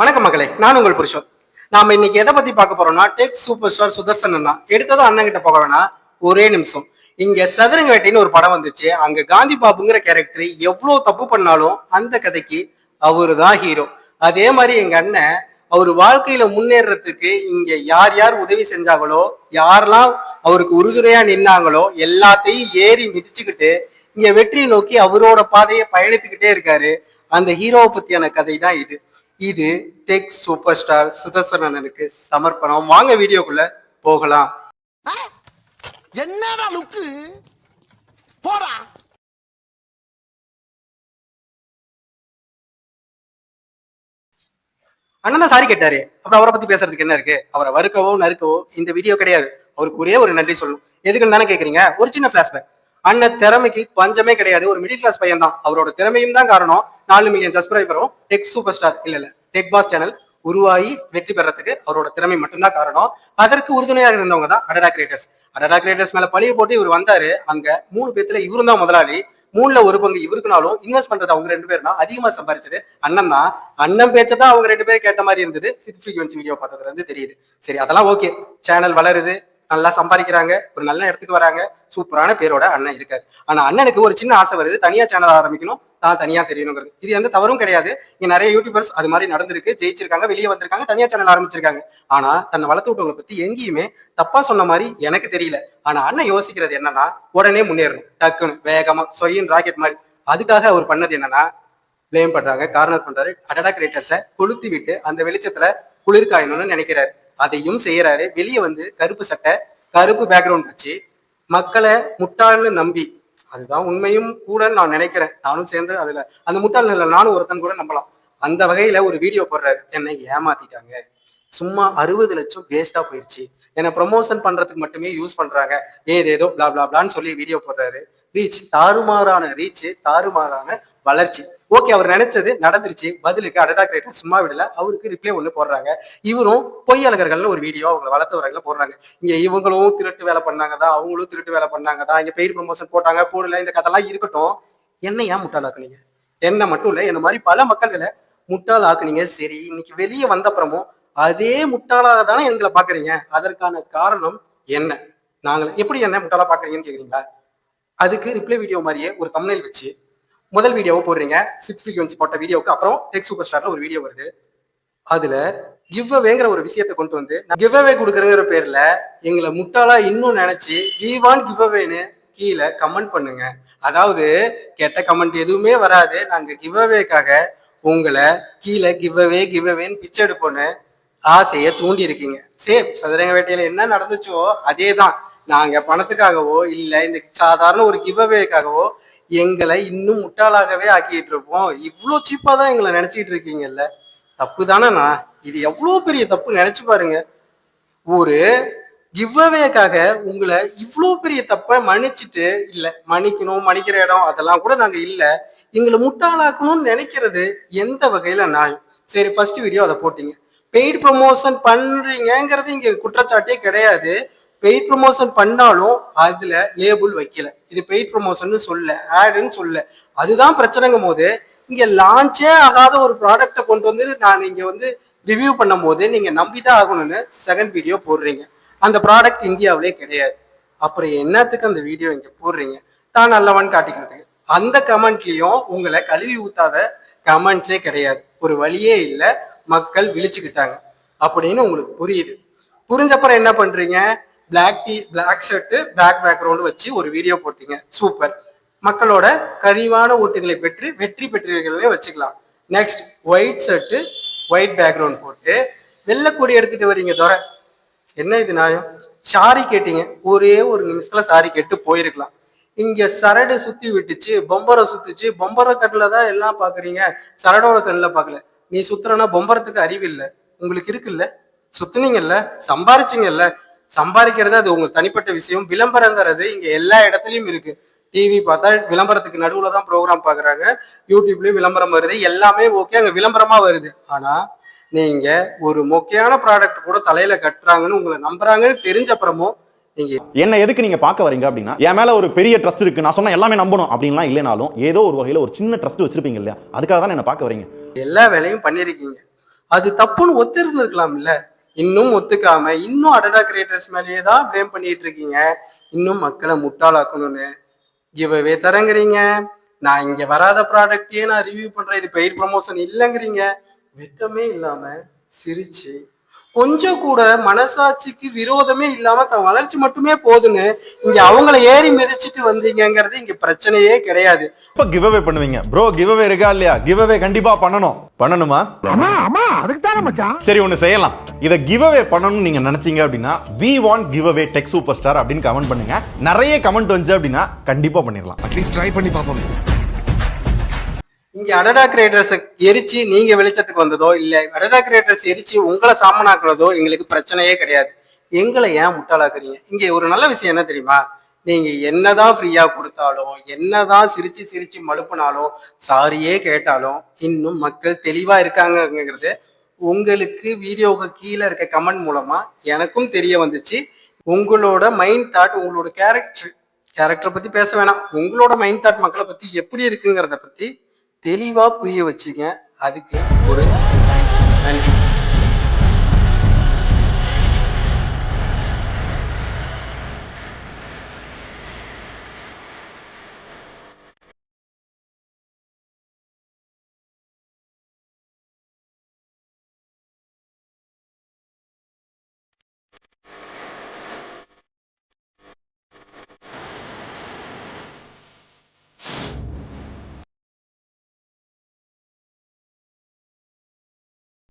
வணக்கம் மகளே, நான் உங்கள் புருஷோத். நாம இன்னைக்கு எதை பத்தி பார்க்க போறோம்னா, டெக் சூப்பர் ஸ்டார் சுதர்சன் அண்ணா எடுத்ததும் அண்ணன் கிட்ட போக வேணாம். ஒரே நிமிஷம். இங்க சதுரங்க வேட்டைன்னு ஒரு படம் வந்துச்சு. அங்க காந்தி பாபுங்கிற கேரக்டர் எவ்வளவு தப்பு பண்ணாலும் அந்த கதைக்கு அவரு தான் ஹீரோ. அதே மாதிரி எங்க அண்ணன் அவர் வாழ்க்கையில முன்னேறதுக்கு இங்க யார் யார் உதவி செஞ்சாங்களோ, யாரெல்லாம் அவருக்கு உறுதுணையா நின்னாங்களோ எல்லாத்தையும் ஏறி மிதிச்சுக்கிட்டு இங்க வெற்றியை நோக்கி அவரோட பாதையை பயணித்துக்கிட்டே இருக்காரு. அந்த ஹீரோவை பத்தியான கதை தான் இது. இது டெக் சூப்பர் ஸ்டார் சுதர்சன் அண்ணனுக்கு சமர்ப்பணம். வாங்க வீடியோக்குள்ள போகலாம். என்னடா லுக்கு போடா. அண்ணன் தான் சாரி கேட்டாரு. அப்புறம் அவரை பத்தி பேசுறதுக்கு என்ன இருக்கு? அவரை வறுக்கவோ நறுக்கவோ இந்த வீடியோ கிடையாது. அவருக்கு ஒரே ஒரு நன்றி சொல்லணும். எதுக்குன்னு தானே கேக்குறீங்க? ஒரு சின்ன பிளாஷ்பேக். அண்ணன் திறமைக்கு பஞ்சமே கிடையாது. ஒரு மிடில் கிளாஸ் பையன் தான். அவரோட திறமையும் தான் காரணம் 4 மில்லியன் சப்ஸ்கிரைபரும் டெக் சூப்பர் ஸ்டார் இல்ல டெக் பாஸ் சேனல் உருவாகி வெற்றி பெறத்துக்கு அவரோட திறமை மட்டும்தான் காரணம். அதற்கு உறுதுணையாக இருந்தவங்க தான் அடடா கிரியேட்டர்ஸ். அடடா கிரியேட்டர்ஸ் மேல பழிய போட்டு இவர் வந்தாரு. அங்க 3 பேத்துல இவரும் தான் முதலாளி. 3ல ஒரு பங்கு இவருக்குனாலும் இன்வெஸ்ட் பண்றது அவங்க 2 பேர்னா அதிகமா சம்பாரிச்சது அண்ணன் தான். அண்ணன் பேச்சதான் அவங்க 2 பேரும் கேட்ட மாதிரி இருந்தது. சிட் ஃப்ரீக்வன்சி வீடியோ பார்த்ததுல இருந்து தெரியுது. சரி, அதெல்லாம் ஓகே. சேனல் வளருது, நல்லா சம்பாதிக்கிறாங்க, ஒரு நல்ல இடத்துக்கு வராங்க, சூப்பரான பேரோட அண்ணன் இருக்காரு. ஆனா அண்ணனுக்கு ஒரு சின்ன ஆசை வருது, தனியா சேனல் ஆரம்பிக்கணும், தான் தனியா தெரியணுங்கிறது. இது எந்த தவறும் கிடையாது. இங்க நிறைய யூடியூபர்ஸ் அது மாதிரி நடந்திருக்கு, ஜெயிச்சிருக்காங்க, வெளியே வந்திருக்காங்க, தனியா சேனல் ஆரம்பிச்சிருக்காங்க. ஆனா தன்னை வளர்த்து விட்டவங்களை பத்தி எங்கேயுமே தப்பா சொன்ன மாதிரி எனக்கு தெரியல. ஆனா அண்ணன் யோசிக்கிறது என்னன்னா, உடனே முன்னேறணும், டக்குன்னு வேகமா சொயின் ராக்கெட் மாதிரி. அதுக்காக அவர் பண்ணது என்னன்னா, பிளேம் பண்றாங்க, கார்னர் பண்றாரு, அடடா கிரியேட்டர்ஸை கொளுத்தி விட்டு அந்த வெளிச்சத்துல குளிர்காயணும்னு நினைக்கிறாரு. அதையும் செய்யறாரு. வெளியே வந்து கருப்பு சட்டை, கருப்பு பேக்ரவுண்ட் வச்சு மக்களை முட்டாள்னு நம்பி, அதுதான் உண்மையும் கூட நான் நினைக்கிறேன். நானும் சேர்ந்து அதுல அந்த முட்டாள் இல்லை, நானும் ஒருத்தன் கூட நம்பலாம். அந்த வகையில ஒரு வீடியோ போடுறாரு. என்னை ஏமாத்திட்டாங்க, சும்மா 60 லட்சம் வேஸ்டா போயிடுச்சு, என்னை ப்ரொமோஷன் பண்றதுக்கு மட்டுமே யூஸ் பண்றாங்க, ஏதேதோ பிளா பிளா பிளான்னு சொல்லி வீடியோ போடுறாரு. ரீச் தாறுமாறான ரீச், தாறுமாறான வளர்ச்சி. ஓகே, அவர் நினைச்சது நடந்துருச்சு. பதிலுக்கு அடடா கிரியேட்டர் சும்மா விடல, அவருக்கு ரிப்ளை ஒண்ணு போடுறாங்க. இவரும் பொய்யாளர்கள்னு ஒரு வீடியோ அவங்க வளர்த்தவர்களை போடுறாங்க. இங்க இவங்களும் திருட்டு வேலை பண்ணாங்க தான், அவங்களும் திருட்டு வேலை பண்ணாங்க தான், இங்க பெய்டு ப்ரமோஷன் போட்டாங்க போடல, இந்த கதெல்லாம் இருக்கட்டும். என்ன ஏன் முட்டாளாக்குனீங்க? என்ன மட்டும் இல்ல, என்ன மாதிரி பல மக்கள்களை முட்டாள் ஆக்குனீங்க. சரி, இன்னைக்கு வெளியே வந்த அப்புறமும் அதே முட்டாளாக தானே எங்களை பாக்குறீங்க. அதற்கான காரணம் என்ன? நாங்கள் எப்படி என்ன முட்டாளா பாக்குறீங்கன்னு கேக்குறீங்களா? அதுக்கு ரிப்ளை வீடியோ மாதிரியே ஒரு தம்ப்நெயில் வச்சு முதல் வீடியோவை போடுறீங்க. சிட் ஃப்ரீக்வன்சி போட்ட வீடியோவுக்கு அப்புறம் டெக் சூப்பர் ஸ்டார்ல ஒரு வீடியோ வருது. அதுல கிவ் அவேங்கிற ஒரு விஷயத்தை கொண்டு வந்து கிவ் அவே கொடுக்குறங்கிற பேர்ல எங்களை முட்டாளா இன்னும் நினைச்சு வி வாண்ட் கிவ் அவேன்னு கீழே கமெண்ட் பண்ணுங்க. அதாவது கெட்ட கமெண்ட் எதுவுமே வராது. நாங்க கிவ் அவேக்காக உங்களை கீழே கிவ் அவேன்னு பிச்சை எடுப்போன்னு ஆசையை தூண்டி இருக்கீங்க. சேம் சதுரங்க வேட்டையில என்ன நடந்துச்சோ அதே தான். நாங்க பணத்துக்காகவோ இல்ல இந்த சாதாரண ஒரு கிவ் அவேக்காகவோ எங்களை இன்னும் முட்டாளாகவே ஆக்கிட்டு இருப்போம். இவ்வளோ சீப்பா தான் எங்களை நினைச்சிட்டு இருக்கீங்கல்ல, தப்பு தானேண்ணா? இது எவ்வளோ பெரிய தப்பு நினைச்சு பாருங்க. ஒரு கிவ்அவேக்காக உங்களை இவ்வளோ பெரிய தப்பை மன்னிச்சுட்டு, இல்ல மன்னிக்கணும், மன்னிக்கிற இடம் அதெல்லாம் கூட நாங்க இல்ல, எங்களை முட்டாளாக்கணும்னு நினைக்கிறது எந்த வகையில நியாயம்? சரி, ஃபர்ஸ்ட் வீடியோ அதை போட்டீங்க. பெய்டு ப்ரொமோஷன் பண்றீங்கிறது இங்க குற்றச்சாட்டே கிடையாது. பெய்ட் ப்ரொமோஷன் பண்ணாலும் அதுல லேபிள் வைக்கல, இது பெய்ட் ப்ரொமோஷன் சொல்ல, ஆடுன்னு சொல்ல. அதுதான் பிரச்சனைங்கும் போது இங்க லான்ச்சே ஆகாத ஒரு ப்ராடக்டை கொண்டு வந்து நான் இங்க வந்து ரிவ்யூ பண்ணும் போது நீங்க நம்பிதான் ஆகணும்னு செகண்ட் வீடியோ போடுறீங்க. அந்த ப்ராடக்ட் இந்தியாவிலே கிடையாது. அப்புறம் என்னத்துக்கு அந்த வீடியோ இங்க போடுறீங்க? தான் நல்லவன் காட்டிக்கிறதுக்கு. அந்த கமெண்ட்லயும் உங்களை கழுவி ஊத்தாத கமெண்ட்ஸே கிடையாது. ஒரு வழியே இல்லை, மக்கள் விழிச்சுக்கிட்டாங்க அப்படின்னு உங்களுக்கு புரியுது. புரிஞ்சப்பறம் என்ன பண்றீங்க? பிளாக் ஷர்ட் பிளாக் பேக்ரவுண்ட் வச்சு ஒரு வீடியோ போட்டீங்க. சூப்பர், மக்களோட கனிவான ஓட்டுகளை பெற்று வெற்றி பெற்றீர்களே வச்சுக்கலாம். Next white shirt white background போட்டு வெள்ளைக்கொடி எடுத்துட்டு வரீங்க. தோற என்ன இது நியாயம்? சாரி கேட்டீங்க, ஒரே ஒரு நிமிஷத்துல சாரி கேட்டு போயிருக்கலாம். இங்க சரடு சுத்தி விட்டுச்சு, பொம்பரை சுத்துச்சு, பொம்பரை கண்ணில் தான் எல்லாம் பாக்குறீங்க, சரடோட கண்ணில் பார்க்கல. நீ சுத்துறனா பொம்பரத்துக்கு அறிவு இல்லை, உங்களுக்கு இருக்குல்ல, சுத்துனீங்கல்ல, சம்பாரிச்சிங்கல்ல. சம்பாதிக்கிறது அது உங்க தனிப்பட்ட விஷயம். விளம்பரங்கிறது இங்க எல்லா இடத்துலயும் இருக்கு. டிவி பார்த்தா விளம்பரத்துக்கு நடுவுல தான் ப்ரோக்ராம் பாக்குறாங்க, யூடியூப்லயும் விளம்பரம் வருது, எல்லாமே ஓகே, அங்க விளம்பரமா வருது. ஆனா நீங்க ஒரு மொக்கையான ப்ராடக்ட் கூட தலையில கட்டுறாங்கன்னு உங்களை நம்புறாங்கன்னு தெரிஞ்ச அப்புறமும் நீங்க என்ன எதுக்கு நீங்க பார்க்க வரீங்க அப்படின்னா, என் மேல ஒரு பெரிய ட்ரஸ்ட் இருக்கு, நான் சொன்னா எல்லாமே நம்பணும் அப்படின்லாம் இல்லைனாலும் ஏதோ ஒரு வகையில ஒரு சின்ன ட்ரஸ்ட் வச்சிருப்பீங்க இல்லையா, அதுக்காக தான் என்ன பார்க்க வரீங்க. எல்லா வேலையும் பண்ணிருக்கீங்க. அது தப்புன்னு ஒத்துருந்துருக்கலாம்ல. இன்னும் ஒத்துக்காம இன்னும் அடடா கிரியேட்டர்ஸ் மேலேயே தான் ப்ளேம் பண்ணிட்டு இருக்கீங்க. இன்னும் மக்களை முட்டாளாக்கணும்னு கிவ்அவே தரங்குறீங்க. நான் இங்க வராத ப்ராடக்ட்டையே நான் ரிவ்யூ பண்றேன், இது பெய்ட் ப்ரமோஷன் இல்லைங்கிறீங்க. வெட்கமே இல்லாம சிரிச்சு கொஞ்சம் கூட மனசாட்சிக்கு விரோதமே இல்லாம தன் வளர்ச்சி மட்டுமே போதுன்னு இங்க அவங்கள ஏறி மிதிச்சிட்டு வந்தீங்கங்கிறது இங்க பிரச்சனையே கிடையாது. இப்ப கிவ் அவே பண்ணுவீங்க ப்ரோ, கிவ் அவே இருக்கா இல்லையா? கிவ் அவே கண்டிப்பா பண்ணணுமா? சரி, ஒண்ணு செய்யலாம். இத கிவ் அவே பண்ணணும்னு நீங்க நினைச்சீங்க அப்படின்னா we want give away tech superstar அப்படின்னு கமெண்ட் பண்ணுங்க. நிறைய கமெண்ட் வந்துச்சு அப்படின்னா கண்டிப்பா பண்ணிடலாம். அட்லீஸ்ட் ட்ரை பண்ணி பாப்போமே. இங்க அடடா கிரியேட்டர்ஸ் எரிச்சு நீங்க வெளிச்சத்துக்கு வந்ததோ இல்ல அடடா கிரியேட்டர்ஸ் எரிச்சு உங்களை சாமனாக்குறதோ எங்களுக்கு பிரச்சனையே கிடையாது. எங்களை ஏன் முட்டாளாக்குறீங்க? இங்க ஒரு நல்ல விஷயம் என்ன தெரியுமா? நீங்க என்னதான் ஃப்ரீயா கொடுத்தாலும், என்னதான் சிரிச்சு சிரிச்சு மழுப்பினாலும், சாரியே கேட்டாலும் இன்னும் மக்கள் தெளிவா இருக்காங்கிறது உங்களுக்கு வீடியோவுக்கு கீழே இருக்க கமெண்ட் மூலமா எனக்கும் தெரிய வந்துச்சு. உங்களோட மைண்ட் தாட், உங்களோட கேரக்டரை பத்தி பேச வேணாம், உங்களோட மைண்ட் தாட் மக்களை பத்தி எப்படி இருக்குங்கிறத பத்தி தெளிவா புரிய வச்சுங்க. அதுக்கு ஒரு நன்றி.